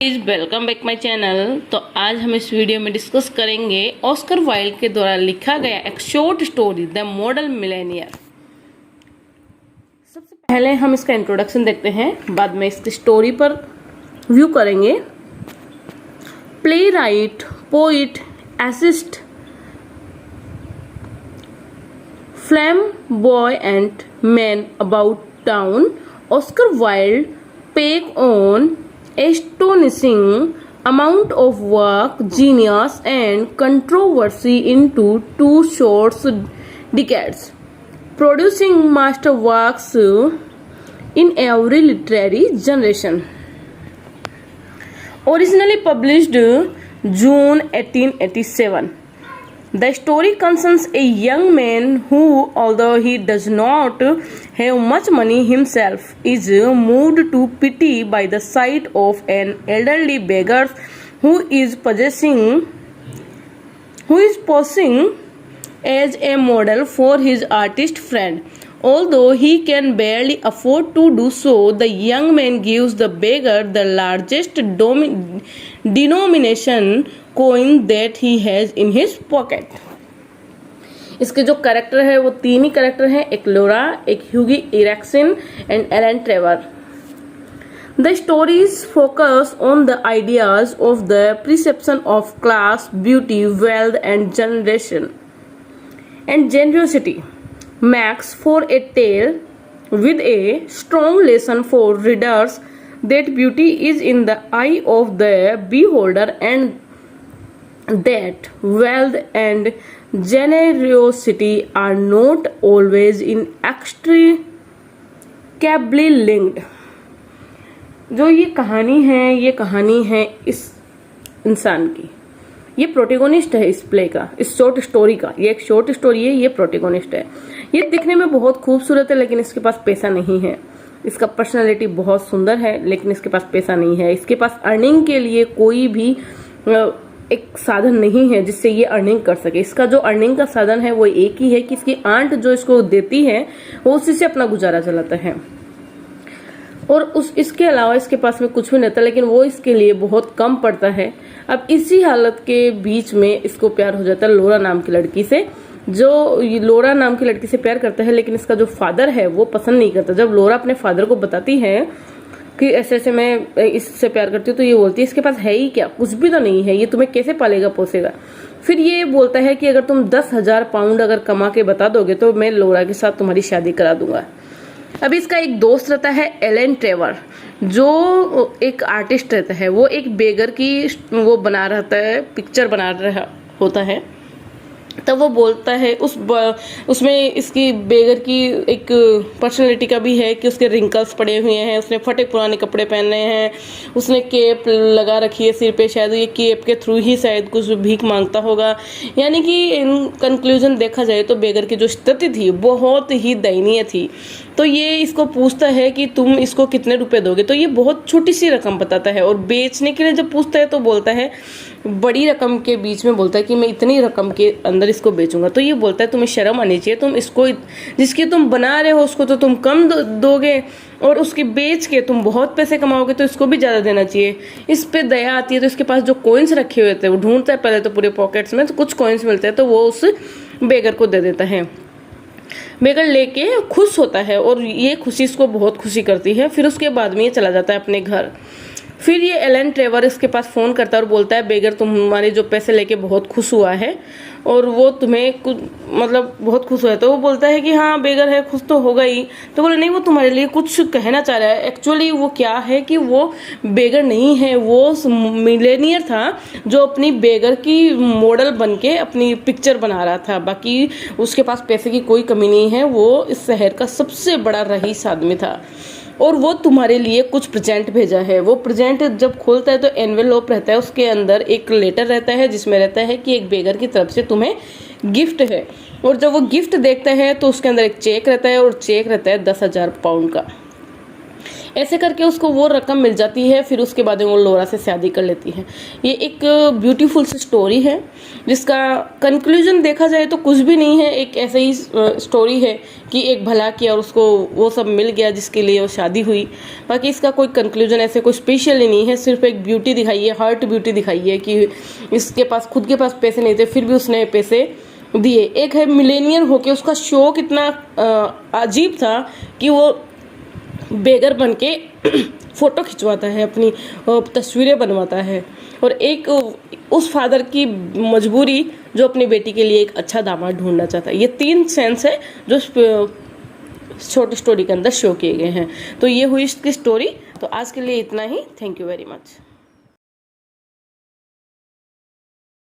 Please welcome back my channel. तो आज हम इस वीडियो में डिस्कस करेंगे ऑस्कर वाइल्ड के द्वारा लिखा गया एक short story the model Millionaire. सबसे पहले हम इसका इंट्रोडक्शन देखते हैं, बाद में इसकी स्टोरी पर व्यू करेंगे। Play right, poet, assist, flame boy and man about town, Oscar Wilde pack on astonishing amount of work, genius and controversy into two short decades, producing masterworks in every literary generation. Originally published June 1887, the story concerns a young man who, although he does not have much money himself, is moved to pity by the sight of an elderly beggar who is posing as a model for his artist friend. Although he can barely afford to do so, the young man gives the beggar the largest denomination coin that he has in his pocket. इसके जो character है वो तीन ही character हैं, एक Laura, एक Hughie Erickson and Alan Trevor. The stories focus on the ideas of the perception of class, beauty, wealth and generosity makes for a tale with a strong lesson for readers that beauty is in the eye of the beholder and that wealth and generosity are not always inextricably linked। जो ये कहानी है इस इंसान की। ये protagonist है इस प्ले का, इस शॉर्ट स्टोरी का। ये एक शॉर्ट स्टोरी है, ये प्रोटेगोनिस्ट है। ये दिखने में बहुत खूबसूरत है लेकिन इसके पास पैसा नहीं है। इसका पर्सनालिटी बहुत सुंदर है लेकिन इसके पास पैसा नहीं है। इसके पास अर्निंग के लिए कोई भी एक साधन नहीं है जिससे ये अर्निंग कर सके। इसका जो अर्निंग का साधन है वो एक ही है कि इसकी आंट जो इसको देती है वो उसी से अपना गुजारा चलाता है और इसके अलावा इसके पास में कुछ भी नहीं था, लेकिन वो इसके लिए बहुत कम पड़ता है। अब इसी हालत के बीच में इसको प्यार हो जाता है लोरा नाम की लड़की से। जो लोरा नाम की लड़की से प्यार करता है लेकिन इसका जो फादर है वो पसंद नहीं करता। जब लोरा अपने फादर को बताती है कि ऐसे ऐसे मैं इससे प्यार करती हूँ तो ये बोलती है इसके पास है ही क्या, कुछ भी तो नहीं है, ये तुम्हें कैसे पालेगा पोसेगा। फिर ये बोलता है कि अगर तुम 10,000 पाउंड अगर कमा के बता दोगे तो मैं लोरा के साथ तुम्हारी शादी करा दूंगा। अभी इसका एक दोस्त रहता है एलन ट्रेवर, जो एक आर्टिस्ट रहता है। वो एक बेगर की वो बना रहता है, पिक्चर बना रहा होता है। तब वो बोलता है उसमें इसकी बेगर की एक पर्सनैलिटी का भी है कि उसके रिंकल्स पड़े हुए हैं, उसने फटे पुराने कपड़े पहने हैं, उसने केप लगा रखी है सिर पे, शायद ये केप के थ्रू ही शायद कुछ भीख मांगता होगा। यानी कि इन कंक्लूजन देखा जाए तो बेगर की जो स्थिति थी बहुत ही दयनीय थी। तो ये इसको पूछता है कि तुम इसको कितने रुपए दोगे, तो ये बहुत छोटी सी रकम बताता है। और बेचने के लिए जब पूछता है तो बोलता है बड़ी रकम के बीच में बोलता है कि मैं इतनी रकम के अंदर इसको बेचूंगा। तो ये बोलता है तुम्हें शर्म आनी चाहिए, तुम इसको जिसकी तुम बना रहे हो उसको तो तुम कम दोगे और उसके बेच के तुम बहुत पैसे कमाओगे तो इसको भी ज़्यादा देना चाहिए। इस पे दया आती है तो इसके पास जो कॉइन्स रखे हुए थे वो ढूंढता है पहले तो पूरे पॉकेट्स में, तो कुछ कॉइन्स मिलते हैं तो वो उस बेगर को दे देता है। बेगर लेके खुश होता है और ये खुशी इसको बहुत खुशी करती है। फिर उसके बाद में ये चला जाता है अपने घर। फिर ये एलन ट्रेवर इसके पास फ़ोन करता है और बोलता है बेगर तुम्हारे जो पैसे लेके बहुत खुश हुआ है और वो तुम्हें कुछ मतलब बहुत खुश हुआ है। तो वो बोलता है कि हाँ बेगर है, खुश तो होगा ही। तो बोले नहीं, वो तुम्हारे लिए कुछ कहना चाह रहा है। एक्चुअली वो क्या है कि वो बेगर नहीं है, वो मिलेनियर था जो अपनी बेगर की मॉडल बन के अपनी पिक्चर बना रहा था। बाकी उसके पास पैसे की कोई कमी नहीं है, वो इस शहर का सबसे बड़ा रईस आदमी था और वो तुम्हारे लिए कुछ प्रेजेंट भेजा है। वो प्रेजेंट जब खोलता है तो एनवेलप रहता है, उसके अंदर एक लेटर रहता है जिसमें रहता है कि एक बेगर की तरफ से तुम्हें गिफ्ट है। और जब वो गिफ्ट देखता है तो उसके अंदर एक चेक रहता है और चेक रहता है 10,000 पाउंड का। ऐसे करके उसको वो रकम मिल जाती है, फिर उसके बाद वो लोरा से शादी कर लेती है। ये एक ब्यूटीफुल सी स्टोरी है जिसका कंक्लूजन देखा जाए तो कुछ भी नहीं है, एक ऐसे ही स्टोरी है कि एक भला किया और उसको वो सब मिल गया जिसके लिए वो शादी हुई। बाकी इसका कोई कंक्लूजन ऐसे कोई स्पेशल ही नहीं है, सिर्फ एक ब्यूटी दिखाई है, हार्ट ब्यूटी दिखाई है कि इसके पास खुद के पास पैसे नहीं थे फिर भी उसने पैसे दिए। एक है मिलेनियर होके उसका शौक इतना अजीब था कि वो बेगर बन के फोटो खिंचवाता है, अपनी तस्वीरें बनवाता है। और एक उस फादर की मजबूरी जो अपनी बेटी के लिए एक अच्छा दामाद ढूंढना चाहता है। ये 3 सेंस है जो शॉर्ट स्टोरी के अंदर शो किए गए हैं। तो ये हुई इसकी स्टोरी। तो आज के लिए इतना ही। Thank you very much.